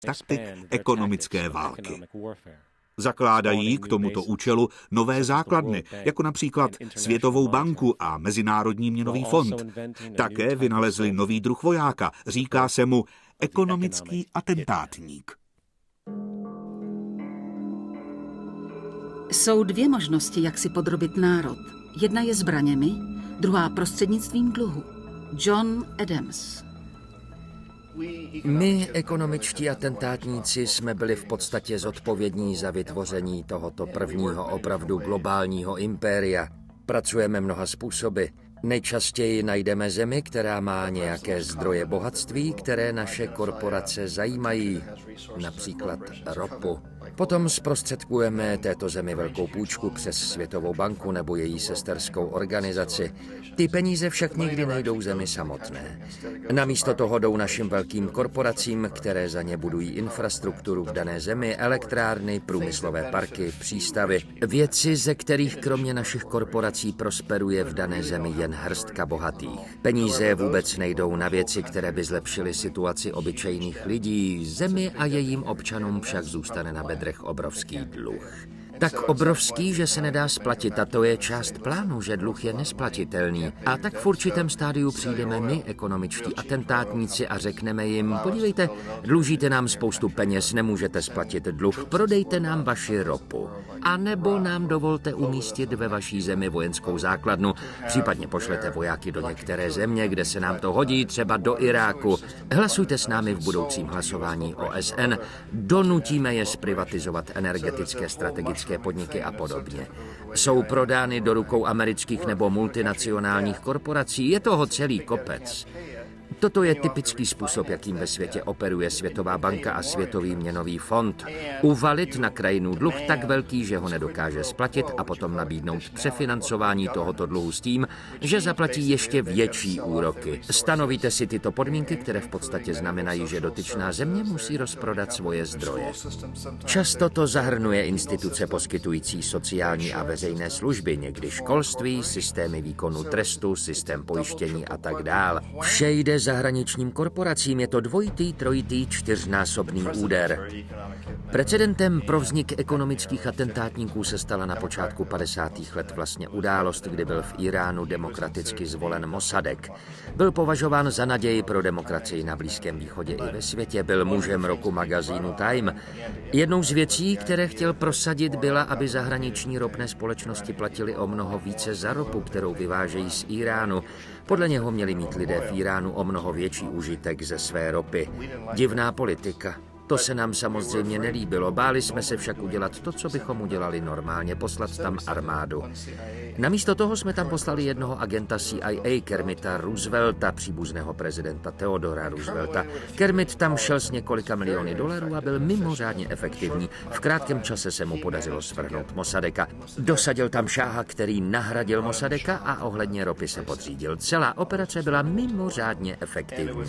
taktik ekonomické války. Zakládají k tomuto účelu nové základny, jako například Světovou banku a Mezinárodní měnový fond. Také vynalezli nový druh vojáka, říká se mu ekonomický atentátník. Jsou dvě možnosti, jak si podrobit národ. Jedna je zbraněmi, druhá prostřednictvím dluhu. John Adams. My, ekonomičtí atentátníci, jsme byli v podstatě zodpovědní za vytvoření tohoto prvního opravdu globálního impéria. Pracujeme mnoha způsoby. Nejčastěji najdeme zemi, která má nějaké zdroje bohatství, které naše korporace zajímají, například ropu. Potom zprostředkujeme této zemi velkou půjčku přes Světovou banku nebo její sesterskou organizaci. Ty peníze však nikdy nejdou zemi samotné. Namísto toho jdou našim velkým korporacím, které za ně budují infrastrukturu v dané zemi, elektrárny, průmyslové parky, přístavy. Věci, ze kterých kromě našich korporací prosperuje v dané zemi jen hrstka bohatých. Peníze vůbec nejdou na věci, které by zlepšily situaci obyčejných lidí. Zemi a jejím občanům však zůstane na bedrech obrovský dluh. Tak obrovský, že se nedá splatit, a to je část plánu, že dluh je nesplatitelný. A tak v určitém stádiu přijdeme my, ekonomičtí atentátníci, a řekneme jim: podívejte, dlužíte nám spoustu peněz, nemůžete splatit dluh, prodejte nám vaši ropu. A nebo nám dovolte umístit ve vaší zemi vojenskou základnu, případně pošlete vojáky do některé země, kde se nám to hodí, třeba do Iráku. Hlasujte s námi v budoucím hlasování OSN, donutíme je zprivatizovat energetické strategické podniky a podobně. Jsou prodány do rukou amerických nebo multinacionálních korporací, je toho celý kopec. Toto je typický způsob, jakým ve světě operuje Světová banka a Světový měnový fond. Uvalit na krajinu dluh tak velký, že ho nedokáže splatit, a potom nabídnout přefinancování tohoto dluhu s tím, že zaplatí ještě větší úroky. Stanovíte si tyto podmínky, které v podstatě znamenají, že dotyčná země musí rozprodat svoje zdroje. Často to zahrnuje instituce poskytující sociální a veřejné služby, někdy školství, systémy výkonu trestu, systém pojištění a tak dál. Vše jde zahraničním korporacím, je to dvojitý, trojitý, čtyřnásobný úder. Precedentem pro vznik ekonomických atentátníků se stala na počátku 50. let vlastně událost, kdy byl v Iránu demokraticky zvolen Mossadegh. Byl považován za naději pro demokracii na Blízkém východě i ve světě, byl mužem roku magazínu Time. Jednou z věcí, které chtěl prosadit, byla, aby zahraniční ropné společnosti platily o mnoho více za ropu, kterou vyvážejí z Iránu. Podle něho měli mít lidé v Iránu o mnoho větší užitek ze své ropy. Divná politika. To se nám samozřejmě nelíbilo. Báli jsme se však udělat to, co bychom udělali normálně, poslat tam armádu. Namísto toho jsme tam poslali jednoho agenta CIA, Kermita Roosevelta, příbuzného prezidenta Theodora Roosevelta. Kermit tam šel s několika miliony dolarů a byl mimořádně efektivní. V krátkém čase se mu podařilo svrhnout Mossadegha. Dosadil tam šáha, který nahradil Mossadegha, a ohledně ropy se podřídil. Celá operace byla mimořádně efektivní.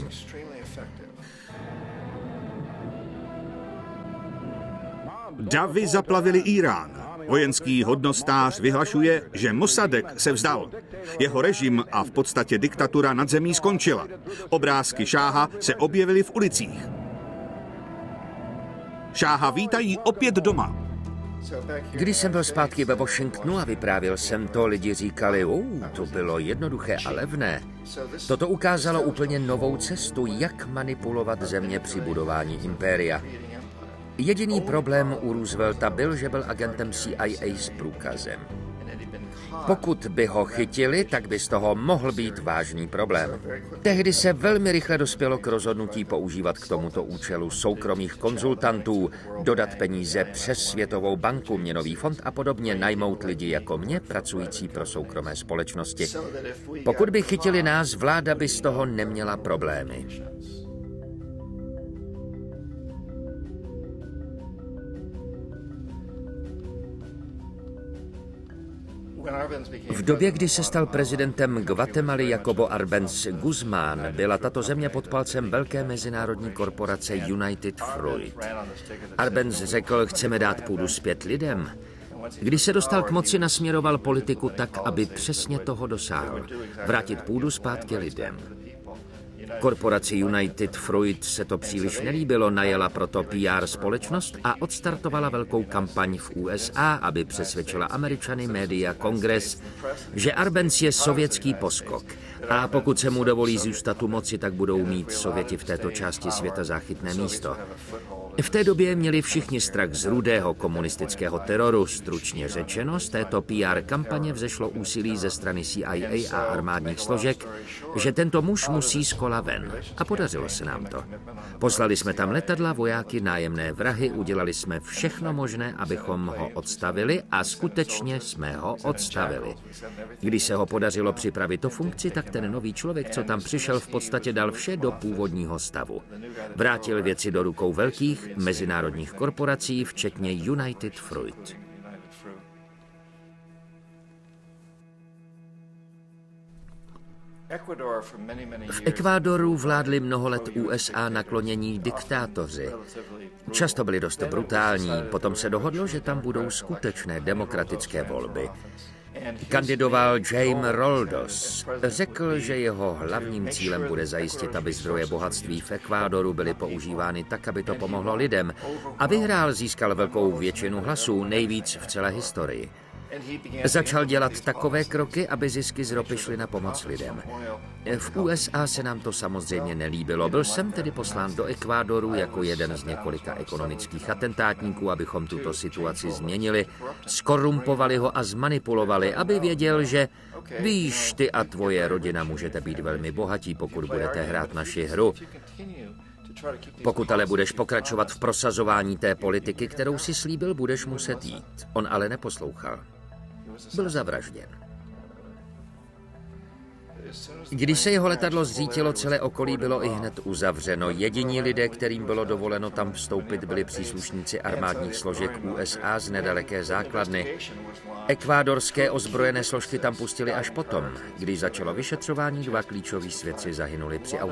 Davy zaplavili Irán. Vojenský hodnostář vyhlašuje, že Mossadegh se vzdal. Jeho režim a v podstatě diktatura nad zemí skončila. Obrázky šáha se objevily v ulicích. Šáha vítají opět doma. Když jsem byl zpátky ve Washingtonu a vyprávěl jsem to, lidi říkali: to bylo jednoduché a levné. Toto ukázalo úplně novou cestu, jak manipulovat země při budování impéria. Jediný problém u Roosevelta byl, že byl agentem CIA s průkazem. Pokud by ho chytili, tak by z toho mohl být vážný problém. Tehdy se velmi rychle dospělo k rozhodnutí používat k tomuto účelu soukromých konzultantů, dodat peníze přes Světovou banku, měnový fond a podobně, najmout lidi jako mě, pracující pro soukromé společnosti. Pokud by chytili nás, vláda by z toho neměla problémy. V době, kdy se stal prezidentem Guatemaly Jacobo Arbenz Guzmán, byla tato země pod palcem velké mezinárodní korporace United Fruit. Arbenz řekl: chceme dát půdu zpět lidem. Když se dostal k moci, nasměroval politiku tak, aby přesně toho dosáhl. Vrátit půdu zpátky lidem. Korporaci United Fruit se to příliš nelíbilo, najela proto PR společnost a odstartovala velkou kampaň v USA, aby přesvědčila Američany, média, Kongres, že Arbenz je sovětský poskok. A pokud se mu dovolí zůstat u moci, tak budou mít Sověti v této části světa záchytné místo. V té době měli všichni strach z rudého komunistického teroru. Stručně řečeno, z této PR kampaně vzešlo úsilí ze strany CIA a armádních složek, že tento muž musí z kola ven. A podařilo se nám to. Poslali jsme tam letadla, vojáky, nájemné vrahy, udělali jsme všechno možné, abychom ho odstavili a skutečně jsme ho odstavili. Když se ho podařilo připravit o funkci, tak ten nový člověk, co tam přišel, v podstatě dal vše do původního stavu. Vrátil věci do rukou velkých mezinárodních korporací, včetně United Fruit. V Ekvádoru vládli mnoho let USA naklonění diktátoři. Často byli dost brutální, potom se dohodlo, že tam budou skutečné demokratické volby. Kandidoval Jaime Roldos. Řekl, že jeho hlavním cílem bude zajistit, aby zdroje bohatství v Ekvádoru byly používány tak, aby to pomohlo lidem. A vyhrál, získal velkou většinu hlasů, nejvíc v celé historii. Začal dělat takové kroky, aby zisky z ropy šly na pomoc lidem. V USA se nám to samozřejmě nelíbilo. Byl jsem tedy poslán do Ekvádoru jako jeden z několika ekonomických atentátníků, abychom tuto situaci změnili, skorumpovali ho a zmanipulovali, aby věděl, že víš, ty a tvoje rodina můžete být velmi bohatí, pokud budete hrát naši hru. Pokud ale budeš pokračovat v prosazování té politiky, kterou si slíbil, budeš muset jít. On ale neposlouchal. Byl zavražděn. Když se jeho letadlo zřítilo, celé okolí bylo ihned uzavřeno. Jediní lidé, kterým bylo dovoleno tam vstoupit, byli příslušníci armádních složek USA z nedaleké základny. Ekvádorské ozbrojené složky tam pustili až potom. Když začalo vyšetřování, 2 klíčoví svědci zahynuli při